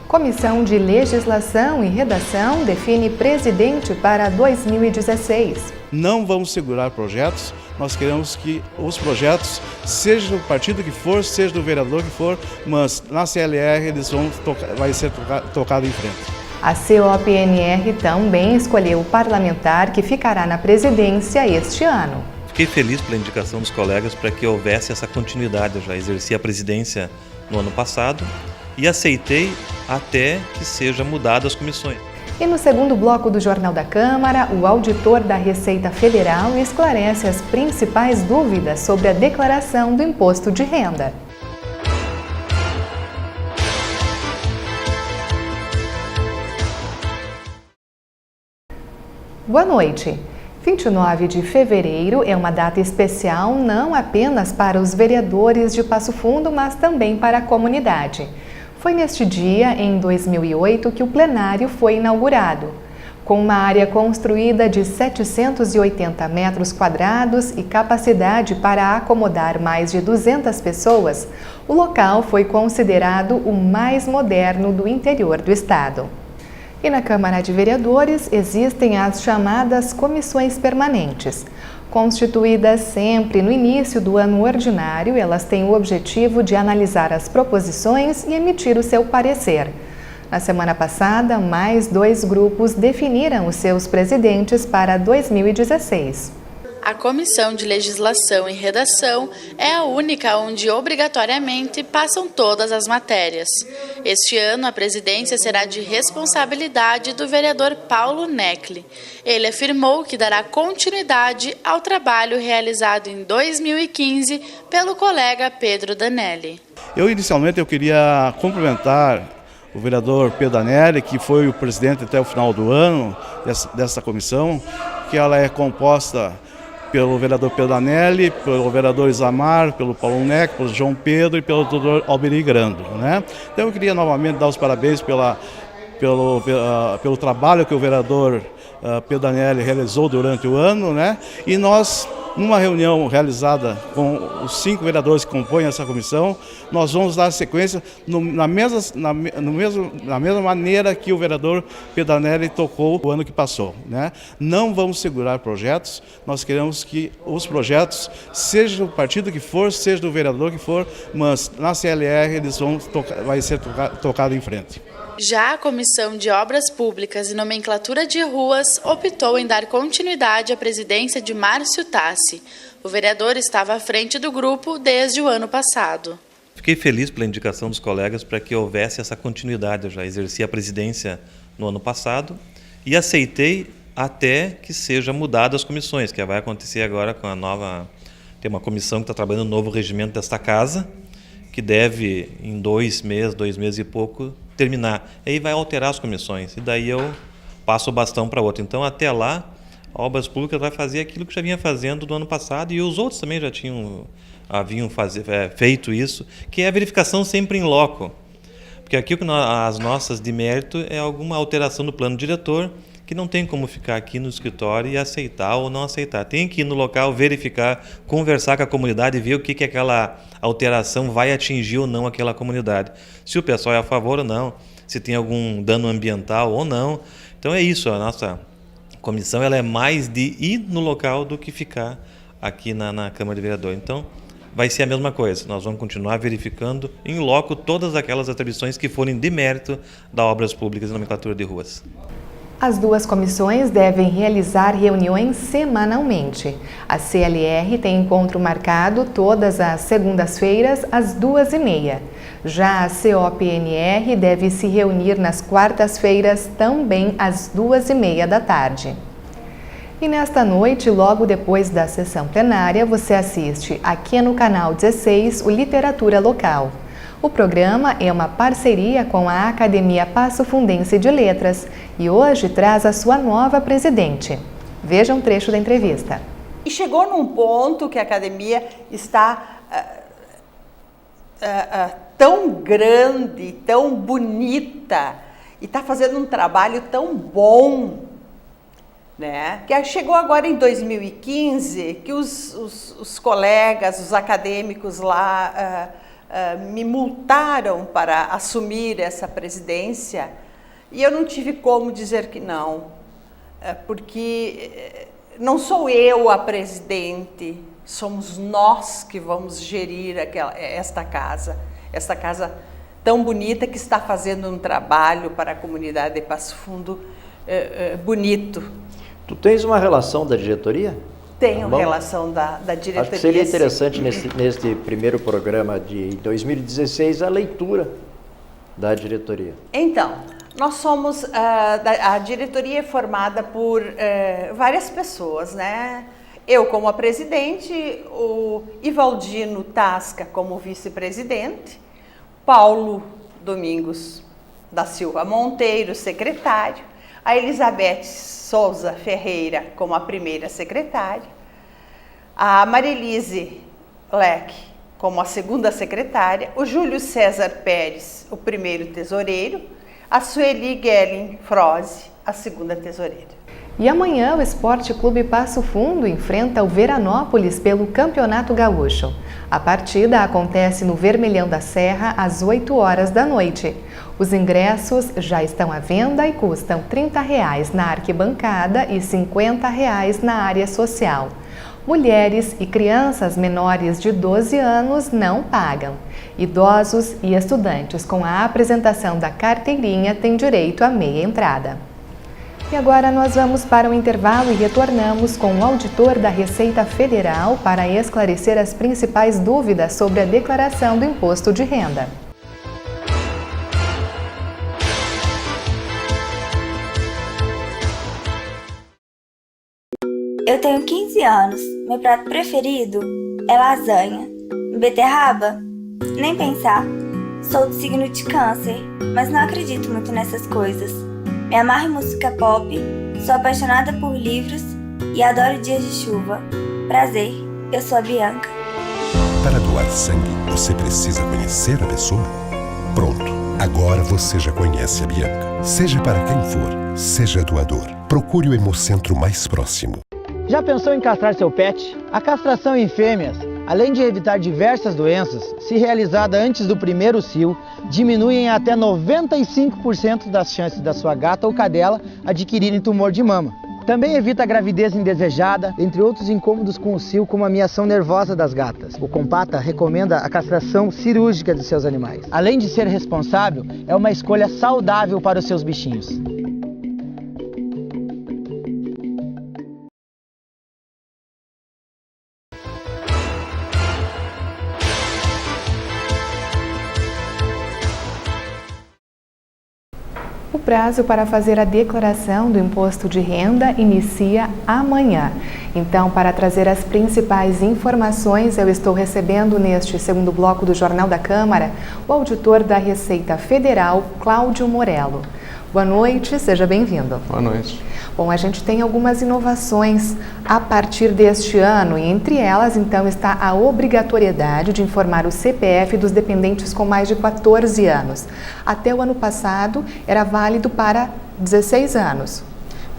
Comissão de Legislação e Redação define presidente para 2016. Não vamos segurar projetos, nós queremos que os projetos, seja do partido que for, seja do vereador que for, mas na CLR eles vai ser tocado em frente. A COPNR também escolheu o parlamentar que ficará na presidência este ano. Fiquei feliz pela indicação dos colegas para que houvesse essa continuidade. Eu já exerci a presidência no ano passado e aceitei até que sejam mudadas as comissões. E no segundo bloco do Jornal da Câmara, o auditor da Receita Federal esclarece as principais dúvidas sobre a declaração do imposto de renda. Boa noite! 29 de fevereiro é uma data especial não apenas para os vereadores de Passo Fundo, mas também para a comunidade. Foi neste dia, em 2008, que o plenário foi inaugurado. Com uma área construída de 780 metros quadrados e capacidade para acomodar mais de 200 pessoas, o local foi considerado o mais moderno do interior do estado. E na Câmara de Vereadores existem as chamadas comissões permanentes. Constituídas sempre no início do ano ordinário, elas têm o objetivo de analisar as proposições e emitir o seu parecer. Na semana passada, mais 2 grupos definiram os seus presidentes para 2016. A Comissão de Legislação e Redação é a única onde obrigatoriamente passam todas as matérias. Este ano, a presidência será de responsabilidade do vereador Paulo Necli. Ele afirmou que dará continuidade ao trabalho realizado em 2015 pelo colega Pedro Danelli. Inicialmente eu queria cumprimentar o vereador Pedro Danelli, que foi o presidente até o final do ano dessa comissão, que ela é composta pelo vereador Pedro Danelli, pelo vereador Isamar, pelo Paulo Necli, pelo João Pedro e pelo doutor Alberi Grando, né? Então eu queria novamente dar os parabéns pelo trabalho que o vereador Pedro Danelli realizou durante o ano, né? E nós, numa reunião realizada com os 5 vereadores que compõem essa comissão, nós vamos dar sequência na mesma maneira que o vereador Pedro Danelli tocou o ano que passou, né? Não vamos segurar projetos, nós queremos que os projetos, seja do partido que for, seja do vereador que for, mas na CLR eles vai ser tocado em frente. Já a Comissão de Obras Públicas e Nomenclatura de Ruas optou em dar continuidade à presidência de Márcio Tassi. O vereador estava à frente do grupo desde o ano passado. Fiquei feliz pela indicação dos colegas para que houvesse essa continuidade. Eu já exerci a presidência no ano passado e aceitei até que sejam mudadas as comissões, que vai acontecer agora com a nova... Tem uma comissão que está trabalhando no novo regimento desta casa, que deve, em 2 meses e pouco, terminar. Aí vai alterar as comissões e daí eu passo o bastão para outra. Então, até lá, a Obras Públicas vai fazer aquilo que já vinha fazendo do ano passado e os outros também já haviam feito isso, que é a verificação sempre em loco. Porque aqui as nossas de mérito é alguma alteração do plano diretor que não tem como ficar aqui no escritório e aceitar ou não aceitar. Tem que ir no local, verificar, conversar com a comunidade e ver o que aquela alteração vai atingir ou não aquela comunidade. Se o pessoal é a favor ou não, se tem algum dano ambiental ou não. Então é isso, a nossa comissão ela é mais de ir no local do que ficar aqui na Câmara de Vereadores. Então vai ser a mesma coisa, nós vamos continuar verificando em loco todas aquelas atribuições que forem de mérito da Obras Públicas e Nomenclatura de Ruas. As 2 comissões devem realizar reuniões semanalmente. A CLR tem encontro marcado todas as segundas-feiras, às 2h30. Já a COPNR deve se reunir nas quartas-feiras, também às 2h30 da tarde. E nesta noite, logo depois da sessão plenária, você assiste aqui no canal 16 o Literatura Local. O programa é uma parceria com a Academia Passo Fundense de Letras e hoje traz a sua nova presidente. Veja um trecho da entrevista. E chegou num ponto que a academia está tão grande, tão bonita e está fazendo um trabalho tão bom, né? Que chegou agora em 2015 que os colegas, os acadêmicos lá me multaram para assumir essa presidência e eu não tive como dizer que não, porque não sou eu a presidente, somos nós que vamos gerir esta casa tão bonita que está fazendo um trabalho para a comunidade de Passo Fundo bonito. Tu tens uma relação da diretoria? Tenho relação da diretoria. Acho que seria interessante neste primeiro programa de 2016 a leitura da diretoria. Então, nós somos, a diretoria é formada por várias pessoas, né? Eu como a presidente, o Ivaldino Tasca como vice-presidente, Paulo Domingos da Silva Monteiro, secretário, a Elizabeth Souza Ferreira como a primeira secretária, a Marilise Leque como a segunda secretária, o Júlio César Pérez, o primeiro tesoureiro, a Sueli Gelling Froze, a segunda tesoureira. E amanhã o Esporte Clube Passo Fundo enfrenta o Veranópolis pelo Campeonato Gaúcho. A partida acontece no Vermelhão da Serra às 8 horas da noite. Os ingressos já estão à venda e custam R$ 30 na arquibancada e R$ 50 na área social. Mulheres e crianças menores de 12 anos não pagam. Idosos e estudantes com a apresentação da carteirinha têm direito à meia entrada. E agora nós vamos para o intervalo e retornamos com o auditor da Receita Federal para esclarecer as principais dúvidas sobre a declaração do imposto de renda. Eu tenho 15 anos. Meu prato preferido é lasanha. Beterraba? Nem pensar. Sou do signo de Câncer, mas não acredito muito nessas coisas. Me amarro em música pop, sou apaixonada por livros e adoro dias de chuva. Prazer, eu sou a Bianca. Para doar sangue, você precisa conhecer a pessoa? Pronto, agora você já conhece a Bianca. Seja para quem for, seja doador. Procure o Hemocentro mais próximo. Já pensou em castrar seu pet? A castração em fêmeas, além de evitar diversas doenças, se realizada antes do primeiro cio, diminuem até 95% das chances da sua gata ou cadela adquirirem tumor de mama. Também evita a gravidez indesejada, entre outros incômodos com o cio, como a miação nervosa das gatas. O Compata recomenda a castração cirúrgica de seus animais. Além de ser responsável, é uma escolha saudável para os seus bichinhos. O prazo para fazer a declaração do imposto de renda inicia amanhã. Então, para trazer as principais informações, eu estou recebendo neste segundo bloco do Jornal da Câmara o auditor da Receita Federal, Cláudio Morello. Boa noite, seja bem-vindo. Boa noite. Bom, a gente tem algumas inovações a partir deste ano e entre elas, então, está a obrigatoriedade de informar o CPF dos dependentes com mais de 14 anos. Até o ano passado, era válido para 16 anos.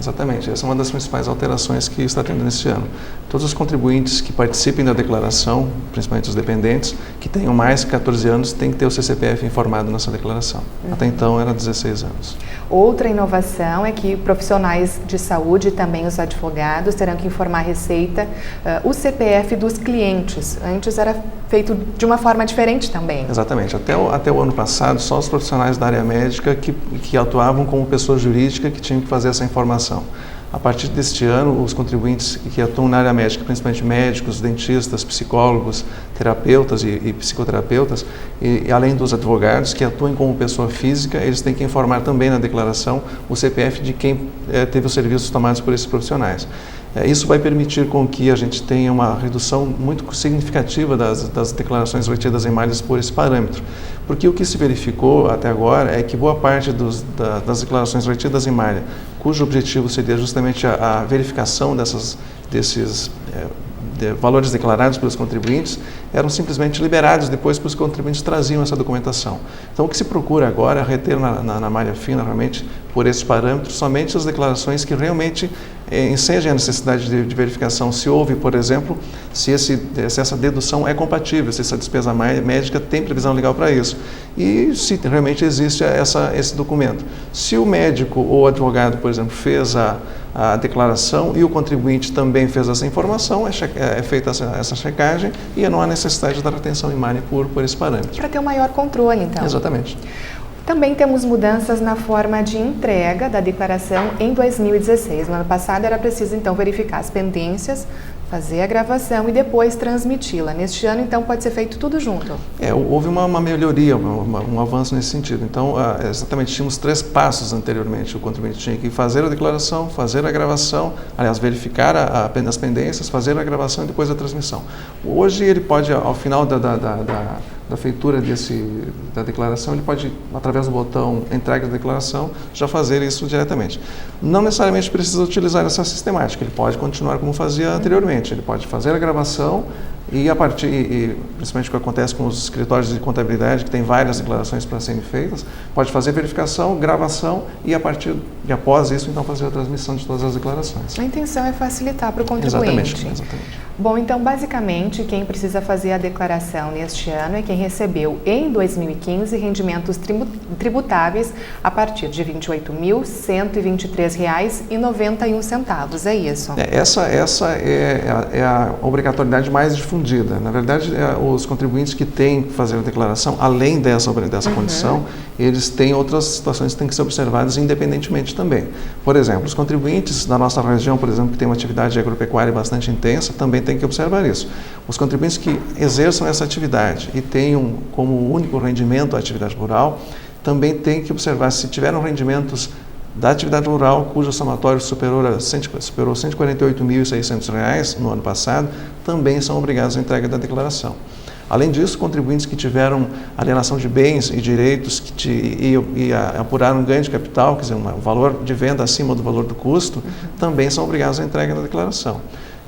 Exatamente, essa é uma das principais alterações que está tendo neste ano. Todos os contribuintes que participem da declaração, principalmente os dependentes, que tenham mais de 14 anos, têm que ter o CPF informado nessa declaração. Até então era 16 anos. Outra inovação é que profissionais de saúde e também os advogados terão que informar a Receita o CPF dos clientes. Antes era feito de uma forma diferente também. Exatamente. Até o ano passado, só os profissionais da área médica que atuavam como pessoa jurídica que tinham que fazer essa informação. A partir deste ano, os contribuintes que atuam na área médica, principalmente médicos, dentistas, psicólogos, terapeutas e psicoterapeutas, e além dos advogados que atuam como pessoa física, eles têm que informar também na declaração o CPF de quem teve os serviços tomados por esses profissionais. Isso vai permitir com que a gente tenha uma redução muito significativa das declarações retidas em malhas por esse parâmetro. Porque o que se verificou até agora é que boa parte das declarações retidas em malha, cujo objetivo seria justamente a verificação desses valores declarados pelos contribuintes, eram simplesmente liberados depois que os contribuintes traziam essa documentação. Então, o que se procura agora é reter na malha fina, realmente, por esse parâmetro somente as declarações que realmente ensejem a necessidade de verificação. Se houve, por exemplo, se essa dedução é compatível, se essa despesa médica tem previsão legal para isso. E se realmente existe esse documento. Se o médico ou o advogado, por exemplo, fez a declaração e o contribuinte também fez essa informação, é feita essa checagem e não há necessidade da retenção em mare por esse parâmetro. Para ter um maior controle, então. Exatamente. Também temos mudanças na forma de entrega da declaração em 2016. No ano passado era preciso, então, verificar as pendências, fazer a gravação e depois transmiti-la. Neste ano, então, pode ser feito tudo junto. Houve uma melhoria, um avanço nesse sentido. Então, exatamente, tínhamos 3 passos anteriormente. O contribuinte tinha que fazer a declaração, fazer a gravação, aliás, verificar as pendências, fazer a gravação e depois a transmissão. Hoje, ele pode, ao final da feitura da declaração, ele pode, através do botão entrega da declaração, já fazer isso diretamente. Não necessariamente precisa utilizar essa sistemática, ele pode continuar como fazia anteriormente, ele pode fazer a gravação e principalmente o que acontece com os escritórios de contabilidade, que tem várias declarações para serem feitas, pode fazer verificação, gravação e após isso, então, fazer a transmissão de todas as declarações. A intenção é facilitar para o contribuinte. Exatamente. Bom, então, basicamente, quem precisa fazer a declaração neste ano é quem recebeu em 2015 rendimentos tributáveis a partir de R$ 28.123,91. É isso? Essa é a obrigatoriedade mais difundida. Na verdade, os contribuintes que têm que fazer a declaração, além dessa condição, eles têm outras situações que têm que ser observadas independentemente também. Por exemplo, os contribuintes da nossa região, por exemplo, que tem uma atividade agropecuária bastante intensa, também tem que observar isso. Os contribuintes que exerçam essa atividade e tenham como único rendimento a atividade rural, também tem que observar se tiveram rendimentos da atividade rural cujo somatório superou R$ 148.600 no ano passado, também são obrigados à entrega da declaração. Além disso, contribuintes que tiveram alienação de bens e direitos e apuraram um ganho de capital, quer dizer, um valor de venda acima do valor do custo, também são obrigados à entrega da declaração.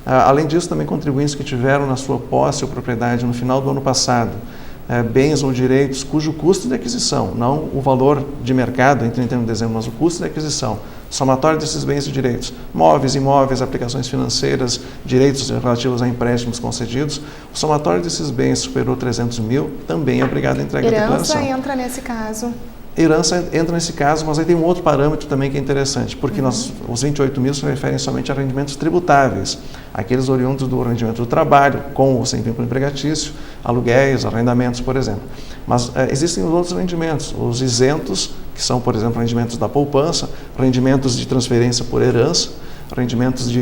Além disso, também contribuintes que tiveram na sua posse ou propriedade no final do ano passado bens ou direitos cujo custo de aquisição, não o valor de mercado em 31 de dezembro, mas o custo de aquisição, somatório desses bens e direitos, móveis, imóveis, aplicações financeiras, direitos relativos a empréstimos concedidos, o somatório desses bens superou 300 mil, também é obrigado a entregar a declaração. Herança entra nesse caso. Herança entra nesse caso, mas aí tem um outro parâmetro também que é interessante, porque os 28 mil se referem somente a rendimentos tributáveis, aqueles oriundos do rendimento do trabalho, com ou sem vínculo empregatício, aluguéis, arrendamentos, por exemplo. Mas existem os outros rendimentos, os isentos, que são, por exemplo, rendimentos da poupança, rendimentos de transferência por herança, rendimentos de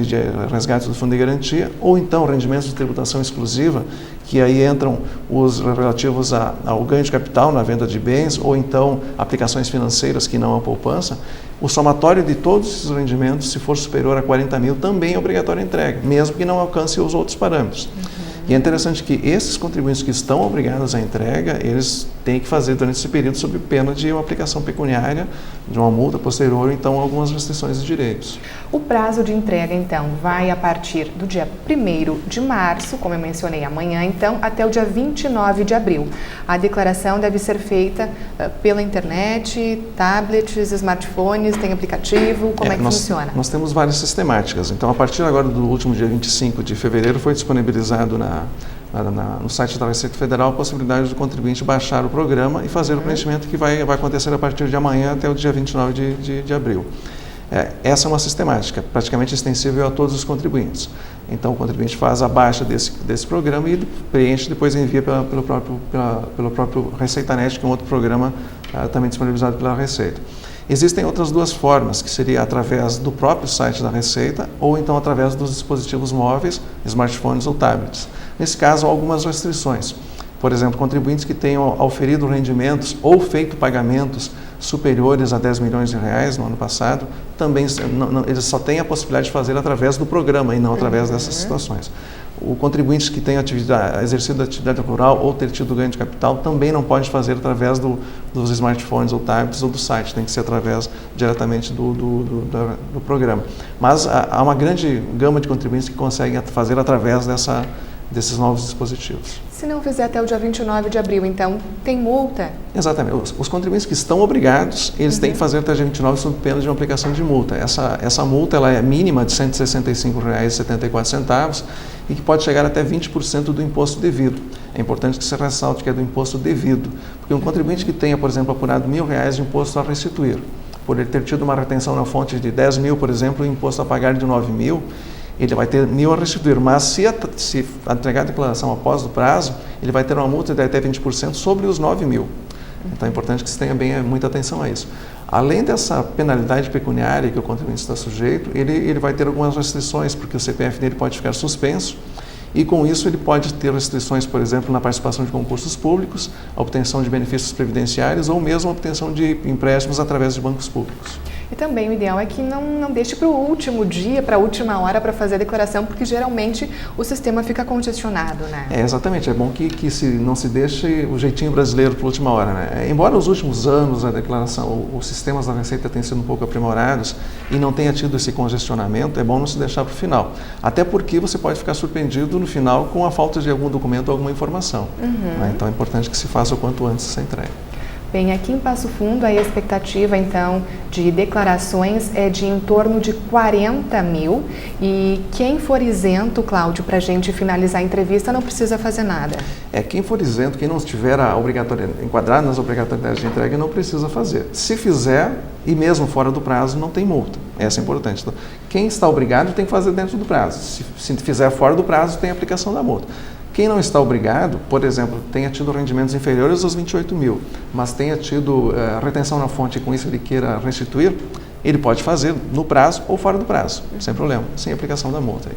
resgate do fundo de garantia, ou então rendimentos de tributação exclusiva, que aí entram os relativos ao ganho de capital na venda de bens, ou então aplicações financeiras que não a poupança. O somatório de todos esses rendimentos, se for superior a 40 mil, também é obrigatório a entrega, mesmo que não alcance os outros parâmetros. E é interessante que esses contribuintes que estão obrigados à entrega, eles têm que fazer durante esse período sob pena de uma aplicação pecuniária, de uma multa posterior, ou então algumas restrições de direitos. O prazo de entrega, então, vai a partir do dia 1º de março, como eu mencionei amanhã, então, até o dia 29 de abril. A declaração deve ser feita pela internet, tablets, smartphones, tem aplicativo, como é que funciona? Nós temos várias sistemáticas. Então, a partir agora do último dia 25 de fevereiro, foi disponibilizado no site da Receita Federal a possibilidade do contribuinte baixar o programa e fazer o preenchimento que vai acontecer a partir de amanhã até o dia 29 de abril. Essa é uma sistemática praticamente extensível a todos os contribuintes. Então, o contribuinte faz a baixa desse programa e preenche, depois envia pelo próprio ReceitaNet, que é um outro programa também disponibilizado pela Receita. Existem outras duas formas, que seria através do próprio site da Receita ou então através dos dispositivos móveis, smartphones ou tablets. Nesse caso, há algumas restrições. Por exemplo, contribuintes que tenham auferido rendimentos ou feito pagamentos superiores a 10 milhões de reais no ano passado, também eles só têm a possibilidade de fazer através do programa e não através dessas situações. O contribuinte que tem exercido a atividade rural ou ter tido ganho de capital também não pode fazer através dos smartphones ou tablets ou do site, tem que ser diretamente do programa. Mas há uma grande gama de contribuintes que conseguem fazer através desses novos dispositivos. Se não fizer até o dia 29 de abril, então tem multa? Exatamente. Os contribuintes que estão obrigados, eles têm que fazer até dia 29 sob pena de uma aplicação de multa. Essa multa ela é mínima de R$ 165,74 e que pode chegar até 20% do imposto devido. É importante que se ressalte que é do imposto devido, porque um contribuinte que tenha, por exemplo, apurado R$ 1.000 de imposto a restituir, por ele ter tido uma retenção na fonte de 10 mil, por exemplo, e imposto a pagar de 9 mil, ele vai ter 1.000 a restituir, mas se entregar a declaração após o prazo, ele vai ter uma multa de até 20% sobre os 9 mil. Então é importante que se tenha bem muita atenção a isso. Além dessa penalidade pecuniária que o contribuinte está sujeito, ele vai ter algumas restrições, porque o CPF dele pode ficar suspenso, e com isso ele pode ter restrições, por exemplo, na participação de concursos públicos, a obtenção de benefícios previdenciários ou mesmo a obtenção de empréstimos através de bancos públicos. E também o ideal é que não deixe para o último dia, para a última hora para fazer a declaração, porque geralmente o sistema fica congestionado, né? Exatamente, é bom que não se deixe o jeitinho brasileiro para a última hora, né? Embora nos últimos anos a declaração, os sistemas da Receita tenham sido um pouco aprimorados e não tenha tido esse congestionamento, é bom não se deixar para o final. Até porque você pode ficar surpreendido no final com a falta de algum documento ou alguma informação. Né? Então é importante que se faça o quanto antes essa entrega. Bem, aqui em Passo Fundo a expectativa então de declarações é de em torno de 40 mil e quem for isento, Cláudio, para a gente finalizar a entrevista não precisa fazer nada. Quem for isento, quem não estiver enquadrado nas obrigatoriedades de entrega não precisa fazer. Se fizer e mesmo fora do prazo não tem multa, essa é importante. Então, quem está obrigado tem que fazer dentro do prazo, se fizer fora do prazo tem aplicação da multa. Quem não está obrigado, por exemplo, tenha tido rendimentos inferiores aos 28 mil, mas tenha tido retenção na fonte e com isso ele queira restituir, ele pode fazer no prazo ou fora do prazo, sem problema, sem aplicação da multa.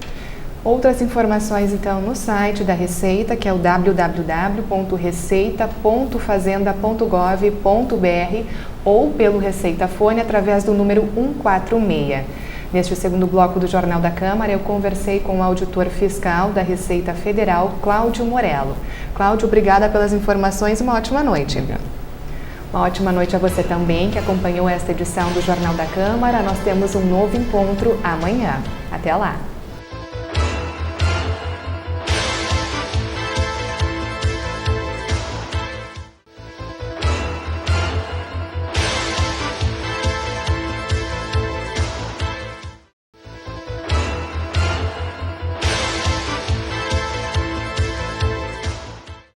Outras informações então no site da Receita, que é o www.receita.fazenda.gov.br ou pelo Receita Fone através do número 146. Neste segundo bloco do Jornal da Câmara, eu conversei com o auditor fiscal da Receita Federal, Cláudio Morello. Cláudio, obrigada pelas informações e uma ótima noite. Obrigado. Uma ótima noite a você também que acompanhou esta edição do Jornal da Câmara. Nós temos um novo encontro amanhã. Até lá!